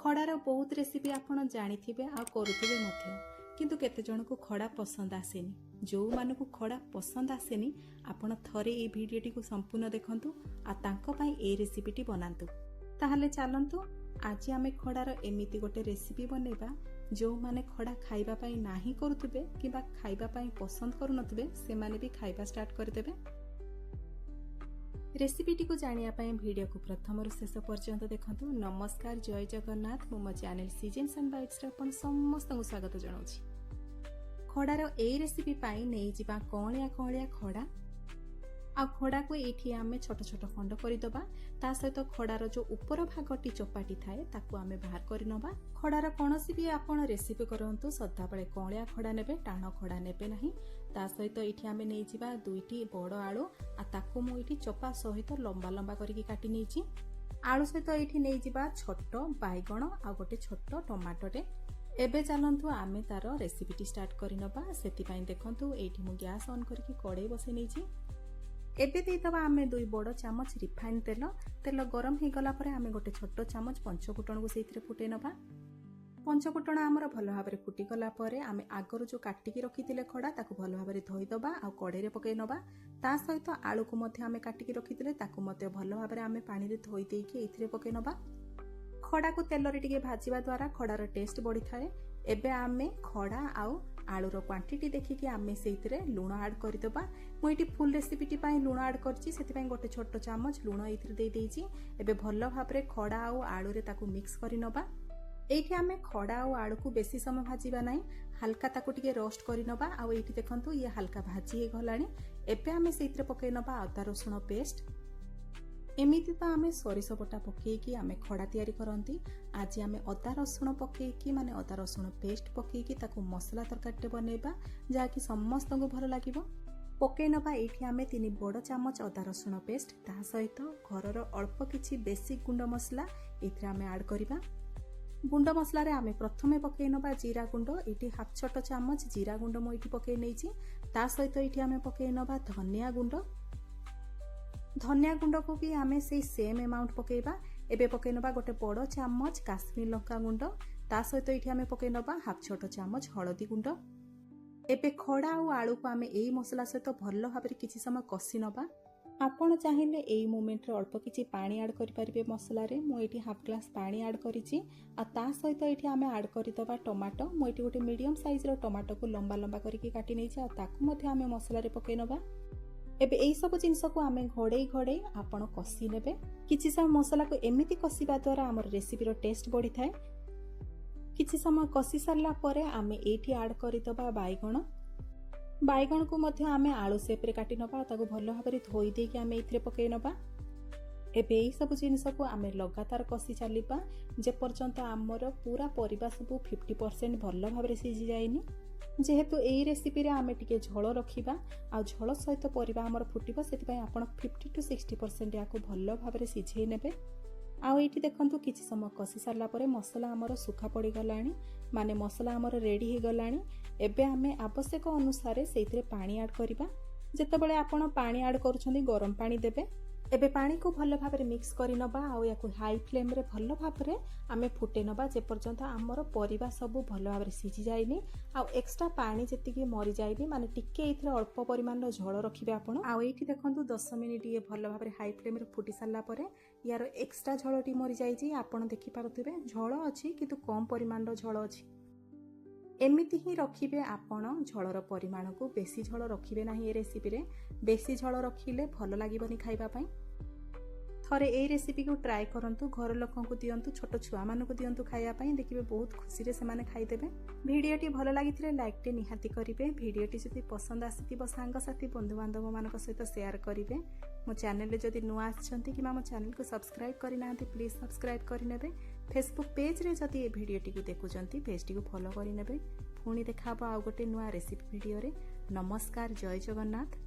खड़ार बहुत रेसिपी आपण जानिथिबे आ करुथिबे मध्य किंतु केते जनकु खड़ा पसंद आसेनी। जो मानकु खड़ा पसंद आसेनी आपण थरे ए भिडियोटी को संपूर्ण देखंतु आ तांको पई ए रेसिपीटी बनांतु। ताहले चलंतु आज आमे खड़ार एमिति गोटे रेसिपी बनेबा जो माने खड़ा खाइबा पई नाही करुथिबे किबा खाइबा पई पसंद करूनथिबे से माने भी खाइबा स्टार्ट करदेबे। रेसिपीटी को जानिया पई वीडियो को प्रथम रु शेष पर्यंत देखंतु। नमस्कार, जय जगन्नाथ। मो मो चैनल सीजन्स एंड बाइट्स रे अपन समस्त को स्वागत जणाउछि। खड़ार ए रेसिपी पई नै जिबा कोळिया खड़ा आ खड़ा को एठी आमे छोट छोट खंड करि दबा। ता सहित खड़ार जो ऊपर भागटी चपाटी थाए ताकू आमे बाहर करि नबा। खड़ार कोनोसी भी आपण रेसिपी करंतु सदा बेले कोळिया खड़ा नेबे, टाण खड़ा नेबे नाही। ता सहित एठी आमे नै जिबा दुईटी बड़ आलू आ ताकू मु एठी चपा सहित लंबा लंबा करिकि काटि नेछि। आलू सहित एठी नै जिबा छोट बाइगण आ गोटे छोट टमाटोटे। एबे चलंतु आमे तार रेसिपीटी स्टार्ट करि नबा। सेति पई देखंतु एठी मु गैस ऑन करिकि कड़ाई बसै नेछि। एबे देइतबा आमे 2 बड़ चामच रिफाइन तेल गरम हे गला परे आमे गोटे छोट चामच पंचफुटण को सेइथिरे फुटै नबा। पंचफुटण आमर भलो भाबरे फुटी गला परे आमे आगरु जो काटिकी रखिथिले खड़ा ताकू भलो भाबरे धोई दबा आ कड़ाई रे पकै नबा। ता सहित आलू को मध्ये आमे काटिकी रखिथिले ताकू मध्ये भलो भाबरे आमे पानी रे धोई देइकी एथिरे पकै नबा। खड़ा को तेल रे टिके भाजिबा द्वारा खड़ार टेस्ट बढ़ी थाए। एबे आमे खड़ा आउ आलूर क्वांटिटी देखिकी आमे सेइथिरे लूण ऐड करि दबा। मु एटी फुल रेसिपीटी पई लूण ऐड करछि, सेति पई गोटे छोट चामच लूण एथिरे देइ देइछि। एबे भलो भाबरे खड़ा आउ आलू रे ताकू मिक्स करि नबा। एठी आमे खड़ा आउ आलू को बेसी समय भाजिबा नाही, हल्का ताकू टिके रोस्ट करि नबा। आउ एठी देखंतु ये हल्का भाजी हे गलानी। एबे आमे सेइथिरे पकै नबा अदा रसुण पेस्ट। एमिति तो आमे सोरिष बटा पकेकी आमे खड़ा तैयारी करंती। आज आमे अदा रसुण पकेकी माने अदा रसुण पेस्ट पकेकी ताकू मसला तरकारीटे बनेबा जा कि समस्त को भलो लागिबो। पकै नबा एठी आमे 3 बड़ चामच अदा रसुण पेस्ट, ता सहित घरर अल्प किछि बेसिक गुंड मसला एथिरे आमे ऐड करिबा। गुंड मसला रे आमे प्रथमे पकै नबा जीरा गुंड। एठी हाफ छोट चामच जीरा गुंड मो एठी पकै नेछि। ता सहित एठी आमे पकै नबा धनिया गुंड। धनिया गुंड को भी आमे से सेम अमाउंट पकेबा। एबे पकै नबा गोटे बड़ चामच काश्मीर लंका गुंड। ता सहित एठी आमे पकै नबा हाफ छोट चामच हळदी गुंड। एबे खड़ा और आलू को आमे एई मसला सहित भलो भाबरे किछि समय कसी नबा। आपण चाहिए एई मोमेंट रे अल्प किछि पानी ऐड करि परिबे मसला रे। मो एठी हाफ ग्लास पानी ऐड करिछि आ ता सहित एठी आमे ऐड करि दबा टमाटो। मो एठी गोटे मीडियम साइज रो टमाटो को लंबा लंबा करिकि काटि नेछि आ ताकू मध्ये आमे मसला रे पकै नबा। एबे एई सब जिंस को आमे घोड़े आपण कसी नेबे। किछि समय मसला को एमिति कसीबा द्वारा हमर रेसिपी रो टेस्ट बढ़ी थाए। किछि समय कसी सारला परे आमे एठी ऐड करि दबा बाइगण को मध्ये आमे आलू शेप रे काटि नबा। ताको भलो भाबरे धोई देकी आमे एथिरे पकै नबा। एबे एई सब जिंस को आमे लगातार कसी चलिबा जे पर्यंत हमर पूरा परिबा सब 50% भलो भाबरे सिझी जायनी। जेहेतु एई रेसिपी रे आमे टिके झोल रखिबा आ झोल सहित परिबा हमर फुटिबो, सेति पई आपण 50 to 60% याको भलो भाबरे सिझेई नेबे। आ एठी देखंतु किछि समय कसी सारला परे मसला हमर सुखा पड़ी गलानी, माने मसला हमर रेडी हे गलानी। एबे आमे आवश्यक अनुसार सेइथिरे पानी ऐड करिबा। जेतेबेले आपण पानी ऐड करूछंदी गरम पानी देबे। एबे पानी को भलो भाबरे मिक्स करि नबा आ याको हाई फ्लेम रे भलो भाबरे आमे फुटे नबा जे पर्यंत हमर परिबा सब भलो भाबरे सिझी जायनी आ एक्स्ट्रा पानी जेतिकी मरि जायनी, माने टिके एथिरे अल्प परिमाण रो झोल रखिबे आपण। आ एठी देखंतु 10 मिनिट ये भलो भाबरे हाई फ्लेम रे फुटी सारला परे यार एक्स्ट्रा झोलटी मरि जायछि। आपण देखि पारुथिबे झोल अछि किंतु कम परिमाण रो झोल अछि। एमिति ही रखिबे आपण झोलर परिमाण को। बेसी झोल रखिबे नाही ए रेसिपी रे। बेसी झोल रखिले भलो लागिबनी खाइबा पई। थरे ए रेसिपी को ट्राई करंतु, घर लोकन को दियंतु, छोट छुआ मान को दियंतु खाइबा पई। देखिबे बहुत खुशी रे से माने खाइ देबे। वीडियोटी भलो लागिथिले लाइक टे निहाती करिवे। वीडियोटी जदि पसंद आसीतिबो सांग साथी बंधु बांधव मानक सहित शेयर करिवे। मो चैनल रे जदि नुआ आछंती कि मो चैनल को सब्सक्राइब करि नांती प्लीज सब्सक्राइब करि नेबे। फेसबुक पेज रे जदि ए वीडियोटी को देखुचंती पेजटी को फॉलो करि नेबे। पुणी देखाबो आ गोटे नुआ रेसिपी वीडियो रे। नमस्कार, जय जगन्नाथ।